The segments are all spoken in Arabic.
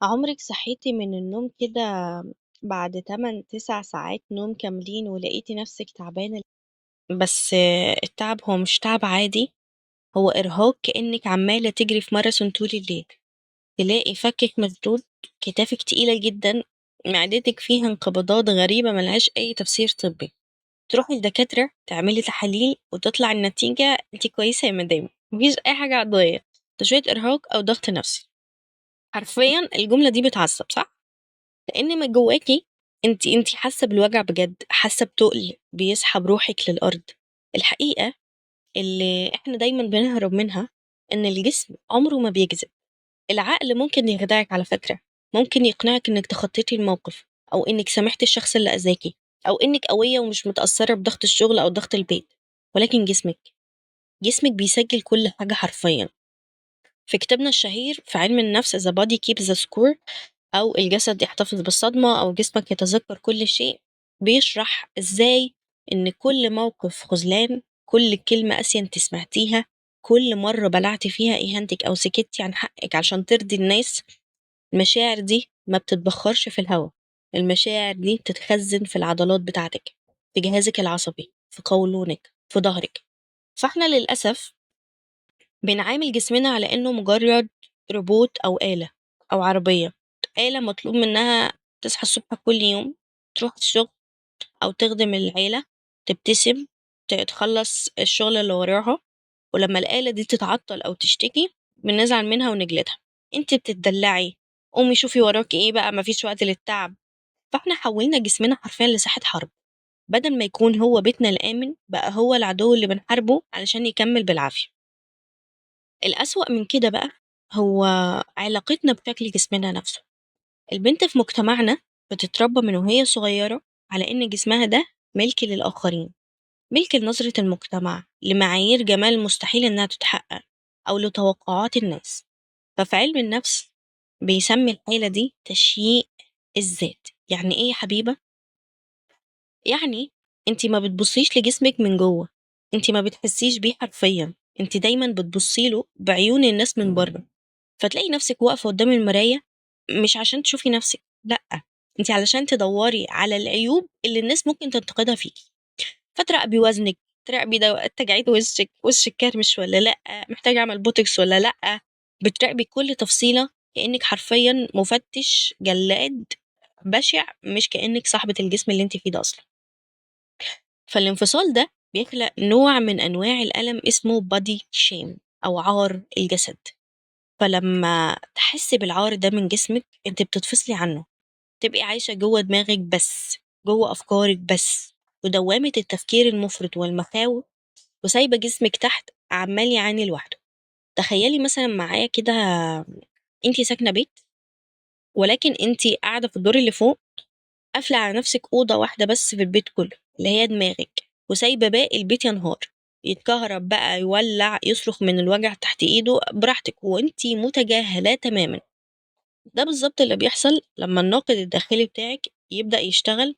عمرك صحيتي من النوم كده بعد 8 9 ساعات نوم كاملين ولقيتي نفسك تعبانة؟ بس التعب هو مش تعب عادي، هو إرهاق كأنك عمالة تجري في ماراثون طول الليل. تلاقي فكك مسدود، كتافك تقيلة جدا، معدتك فيها انقباضات غريبة ملهاش أي تفسير طبي. تروحي للدكاترة تعملي تحاليل وتطلع النتيجة انتي كويسة يا مدام، مفيش أي حاجة عضوية، ده شوية إرهاق أو ضغط نفسي. حرفيا الجملة دي بتعصب، صح؟ لان من جواكي انتي حاسه بالوجع بجد، حاسه بتقل بيسحب روحك للارض. الحقيقه اللي احنا دايما بنهرب منها ان الجسم عمره ما بيكذب. العقل ممكن يخدعك على فكره، ممكن يقنعك انك تخطيتي الموقف، او انك سامحتي الشخص اللي اذاكي، او انك قويه ومش متاثره بضغط الشغل او ضغط البيت. ولكن جسمك بيسجل كل حاجه حرفيا. في كتابنا الشهير في علم النفس The Body Keeps the Score، أو الجسد يحتفظ بالصدمة أو جسمك يتذكر كل شيء، بيشرح إزاي إن كل موقف خذلان، كل كلمة قاسية أنت سمعتيها، كل مرة بلعتي فيها إهانتك أو سكتي عن حقك عشان ترضي الناس، المشاعر دي ما بتتبخرش في الهواء. المشاعر دي بتتخزن في العضلات بتاعتك، في جهازك العصبي، في قولونك، في ظهرك. فاحنا للأسف بنعامل جسمنا على إنه مجرد روبوت أو آلة أو عربية، آلة مطلوب منها تصحى الصبح كل يوم، تروح الشغل أو تخدم العيلة، تبتسم، تخلص الشغل اللي وراها. ولما الآلة دي تتعطل أو تشتكي بنزعل منها ونجلدها. انت بتتدلعي، قومي شوفي وراكي ايه بقى، مفيش وقت للتعب. فاحنا حولنا جسمنا حرفيا لساحة حرب، بدل ما يكون هو بيتنا الآمن بقى هو العدو اللي بنحاربه علشان يكمل بالعافية. الأسوأ من كده بقى هو علاقتنا بشكل جسمنا نفسه. البنت في مجتمعنا بتتربى من وهي صغيرة على إن جسمها ده ملك للآخرين، ملك لنظرة المجتمع، لمعايير جمال مستحيل إنها تتحقق، أو لتوقعات الناس. ففي علم النفس بيسمي الحالة دي تشييء الذات. يعني إيه يا حبيبة؟ يعني انتي ما بتبصيش لجسمك من جوه، انتي ما بتحسيش بيه حرفيا، انتي دايما بتبصيله بعيون الناس من بره. فتلاقي نفسك واقفة قدام المراية مش عشان تشوفي نفسك، لأ، انتي علشان تدوري على العيوب اللي الناس ممكن تنتقدها فيكي. فتراقبي وزنك، تراقبي تجاعيد وشك كرمش ولا لأ، محتاجة أعمل بوتوكس ولا لأ. بتراقبي كل تفصيلة كأنك حرفيا مفتش جلاد بشع، مش كأنك صاحبة الجسم اللي انت فيه ده أصلا. فالانفصال ده بيخلق نوع من أنواع الألم اسمه body shame أو عار الجسد. فلما تحسي بالعار ده من جسمك انت بتتفصلي عنه، تبقي عايشة جوه دماغك بس، جوه أفكارك بس، ودوامة التفكير المفرط والمخاوف، وسايبة جسمك تحت عمال يعاني لوحده. تخيلي مثلا معايا كده، انتي ساكنة بيت، ولكن انتي قاعدة في الدور اللي فوق، قافلة على نفسك أوضة واحدة بس في البيت كله اللي هي دماغك، وسايبة باقي البيت ينهار، يتكهرب بقى، يولع، يصرخ من الوجع تحت ايده براحتك وانتي متجاهلاه تماما. ده بالظبط اللي بيحصل لما الناقد الداخلي بتاعك يبدأ يشتغل.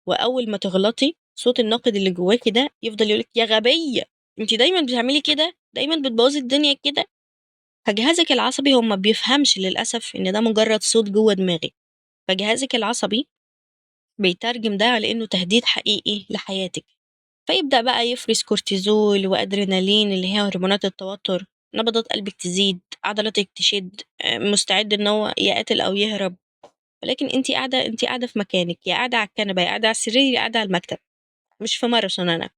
وأول ما تغلطي صوت الناقد اللي جواكي ده يفضل يقولك يا غبية، انتي دايما بتعملي كده، دايما بتبوظي الدنيا كده. فجهازك العصبي هو ما بيفهمش للأسف إن ده مجرد صوت جوه دماغك. فجهازك العصبي بيترجم ده على إنه تهديد حقيقي لحياتك، فيبدأ بقى يفرز كورتيزول وأدرينالين اللي هي هرمونات التوتر، نبضات قلبك تزيد، عضلاتك تشد، مستعد إن هو يقاتل أو يهرب. ولكن انتي قاعدة في مكانك، يا قاعدة على الكنبة، يا قاعدة على السرير، يا قاعدة على المكتب، مش في ماراثون أنا.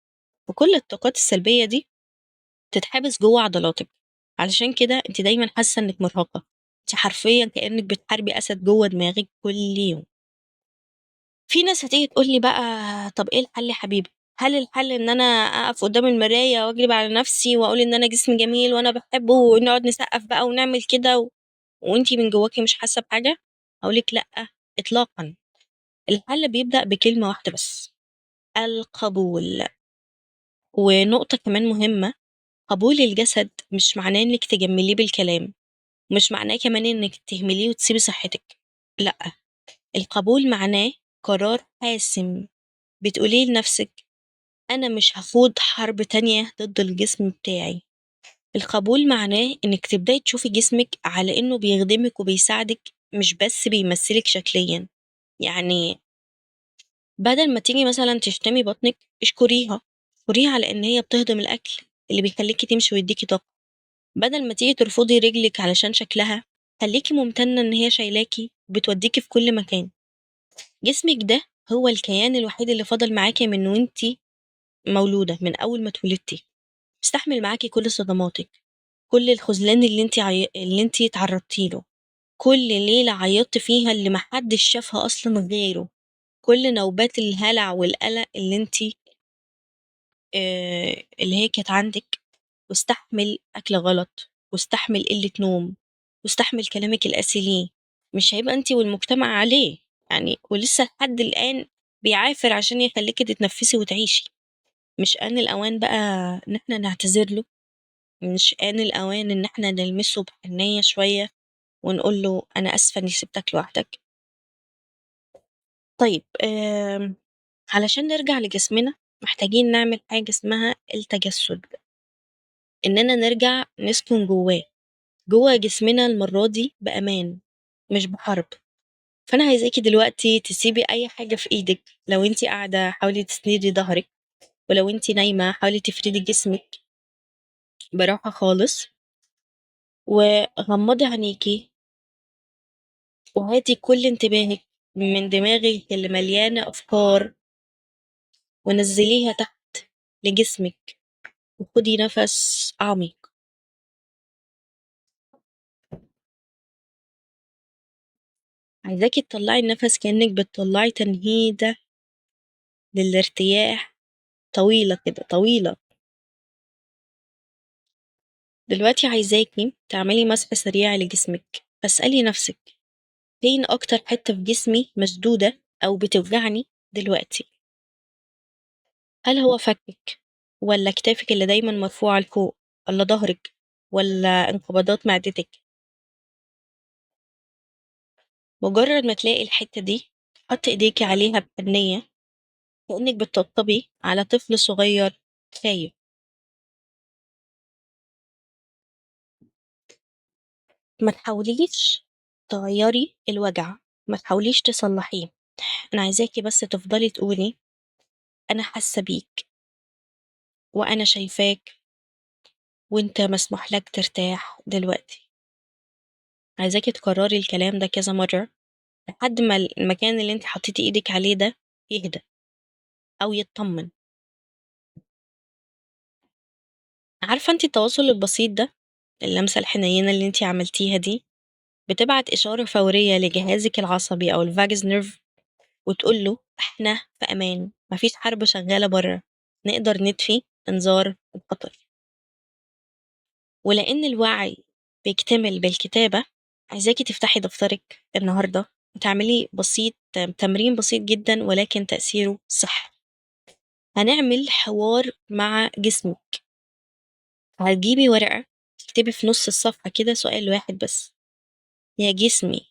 وكل الطاقات السلبية دي تتحبس جوه عضلاتك. علشان كده انت دايما حاسة انك مرهقة، انت حرفيا كأنك بتحاربي أسد جوه دماغك كل يوم. في ناس هتيجي تقولي بقى طب ايه الحل يا حبيبي؟ هل الحل ان انا اقف قدام المراية واجلب على نفسي واقول ان انا جسمي جميل وانا بحبه ونقعد نسقف بقى ونعمل كده وانتي من جواكي مش حاسة بحاجة؟ اقولك لأ، اطلاقا. الحل بيبدأ بكلمة واحدة بس: القبول. ونقطة كمان مهمة، قبول الجسد مش معناه انك تجمليه بالكلام، مش معناه كمان انك تهمليه وتسيبي صحتك، لأ. القبول معناه قرار حاسم، بتقوليه لنفسك أنا مش هخوض حرب تانية ضد الجسم بتاعي. القبول معناه إنك تبدأي تشوفي جسمك على إنه بيخدمك وبيساعدك، مش بس بيمثّلِك شكليًا، يعني بدل ما تيجي مثلًا تشتمي بطنِك، اشكريها، اشكريها على إن هي بتهضم الأكل اللي بيخلّيكِ تمشي ويدّيكِ طاقة، بدل ما تيجي ترفضي رجلِك علشان شكلها، خلّيكِ ممتنة إن هي شايلاكِ وبتودّيكِ في كل مكان. جسمِك ده هو الكيان الوحيد اللي فضل معاكِ من وأنتِ مولودة، من أول ما اتولدتِ، استحمل معاكِ كل صدماتِك، كل الخذلان اللي أنتِ اتعرضتِ له، كل ليلة عيطتِ فيها اللي ما حدش شافها أصلًا غيره، كل نوبات الهلع والقلق اللي أنتِ اللي هي كانت عندِك، واستحمل أكل غلط، واستحمل قلة نوم، واستحمل كلامِك القاسي ليه، مش هيبقى أنتِ والمجتمع عليه، يعني ولسه لحد الآن بيعافر عشان يخلّيكِ تتنفّسي وتعيشي، مش آن الأوان بقى إن إحنا نعتذر له؟ مش آن الأوان إن إحنا نلمسه بحنيّة شوية ونقول له أنا آسفة إني سِبتك لوحدك؟ طيب علشان نرجع لجسمنا محتاجين نعمل حاجة اسمها التجسُّد، إننا نرجع نسكن جواه، جوّه جسمنا المرّة دي بأمان مش بحرب. فأنا عايزاكِ دلوقتي تسيبي أي حاجة في إيدِك، لو أنتِ قاعدة حاولي تسندي ضهرِك، ولو أنتِ نايمة حاولي تفردي جسمِك براحة خالص، وغمّضي عينيكِ وهاتي كل انتباهِك من دماغِك اللي مليانة أفكار ونزّليها تحت لجسمِك، وخُدي نَفَس عميق. عايزاكِ تطلّعي النَفَس كإنِّك بتطلّعي تنهيدة للارتياح طويلة كده، طويلة. دلوقتي عايزاكِ تعملي مسح سريع لجسمِك، فاسألي نَفْسِك فين أكتر حتّة في جسمي مشدودة أو بتوجعني دلوقتي؟ هل هو فكِّك والّا كتافِك اللي دايمًا مرفوعة لفوق والّا ضهرِك والّا انقباضات معدتِك؟ مجرّد ما تلاقي الحتّة دي حُطّي إيديكِ عليها بحنيّة كإنِّك بتطبطبي على طفل صغير خايف. ما تحاوليش تغيّري الوجع، ما تحاوليش تصلّحيه، أنا عايزاكِ بس تفضلي تقولي أنا حاسة بيك وأنا شايفاك وأنت مسموح لك ترتاح دلوقتي. عايزاكِ تكرّري الكلام ده كذا مرّة لحد ما المكان اللي أنتِ حطيتِ إيدِك عليه ده يهدى أو يتطمن. عارفة أنتِ التواصل البسيط ده، اللمسة الحنينة اللي أنتِ عملتيها دي، بتبعت إشارة فورية لجهازِك العصبي أو الvagus nerve وتقول له إحنا في أمان، ما فيش حرب شغالة برّه، نقدر نطفي إنذار الخطر. ولإن الوعي بيكتمل بالكتابة، عايزاكِ تفتحي دفترِك النهارده وتعملي تمرين بسيط جدًا ولكن تأثيره صحّي. هنعمل حوار مع جسمِك، هتجيبي ورقة تكتبي في نُص الصفحة كده سؤال واحد بس، يا جسمي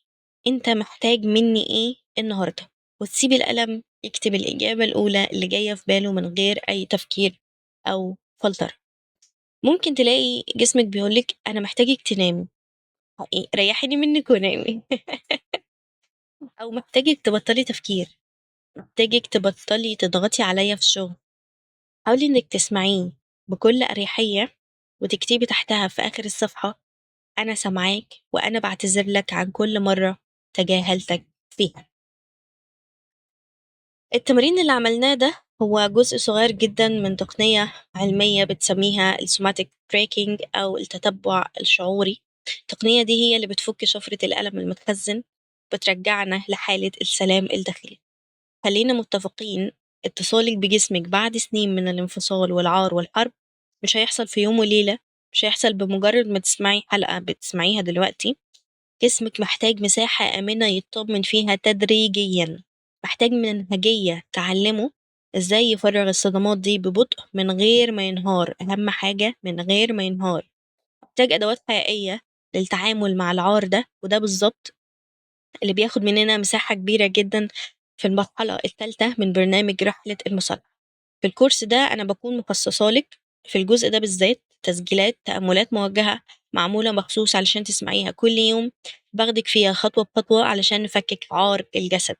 أنت محتاج منّي إيه النهارده؟ وتسيبي القلم يكتب الإجابة الأولى اللي جاية في باله من غير أي تفكير أو فلترة. ممكن تلاقي جسمِك بيقول لِك أنا محتاجِك تنامي. ريّحيني منِّك ونامي أو محتاجِك تبطّلي تفكير، محتاجِك تبطّلي تضغطي عليَّ في الشغل، حاولي إنِّك تسمعيه بكل أريحية وتكتبي تحتها في آخر الصفحة أنا سامعاك وأنا باعتذر لك عن كل مرّة تجاهلتك فيها. التمرين اللي عملناه ده هو جزء صغير جدًا من تقنية علمية بتسميها الsomatic tracking أو التتبُّع الشعوري، التقنية دي هي اللي بتفُك شفرة الألم المتخزن، بترجّعنا لحالة السلام الداخلي. خلّينا متفقين اتصالِك بجسمِك بعد سنين من الانفصال والعار والحرب مش هيحصل في يوم وليلة، مش هيحصل بمجرد ما تسمعي حلقة بتسمعيها دلوقتي، جسمِك محتاج مساحة آمنة يتطمن فيها تدريجيًا، محتاج منهجية تعلّمه إزاي يفرّغ الصدمات دي ببطء من غير ما ينهار، أهم حاجة من غير ما ينهار، محتاج أدوات حقيقية للتعامل مع العار ده، وده بالضبط اللي بياخد مننا مساحة كبيرة جدًا في المرحلة التالتة من برنامج رحلة المصالحة. في الcourse ده أنا باكون مخصصة لِك في الجزء ده بالذات تسجيلات تأملات موجهة معمولة مخصوص علشان تسمعيها كل يوم، باخدِك فيها خطوة بخطوة علشان نفكِّك عار الجسد،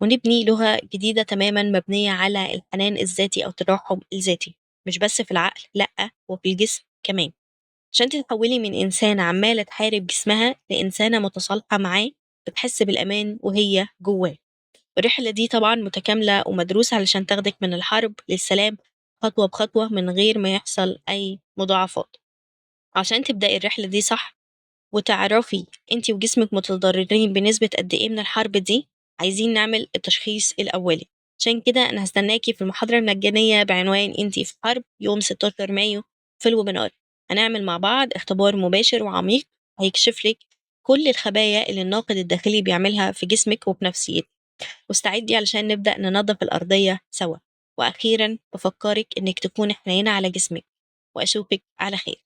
ونبني لغة جديدة تمامًا مبنية على الحنان الذاتي أو الترحم الذاتي، مش بس في العقل، لأ وفي الجسم كمان، عشان تتحولي من إنسانة عمّالة تحارب جسمها لإنسانة متصالحة معاه، بتحس بالأمان وهي جواه. الرحلة دي طبعًا متكاملة ومدروسة علشان تاخدِك من الحرب للسلام خطوة بخطوة من غير ما يحصل أي مضاعفات. عشان تبدئي الرحلة دي صح وتعرفي أنتِ وجسمِك متضررين بنسبة قد إيه من الحرب دي، عايزين نعمل التشخيص الأولي. عشان كده أنا هاستناكِ في المحاضرة المجانية بعنوان أنتِ في حرب يوم 16 مايو في الويبينار. هنعمل مع بعض اختبار مباشر وعميق هيكشف لِك كل الخبايا اللي الناقد الداخلي بيعملها في جسمِك وفي نفسيتِك. واستعدي علشان نبدأ ننظف الأرضية سوا. وأخيرا بفكرك إنك تكوني حنينة على جسمك، وأشوفك على خير.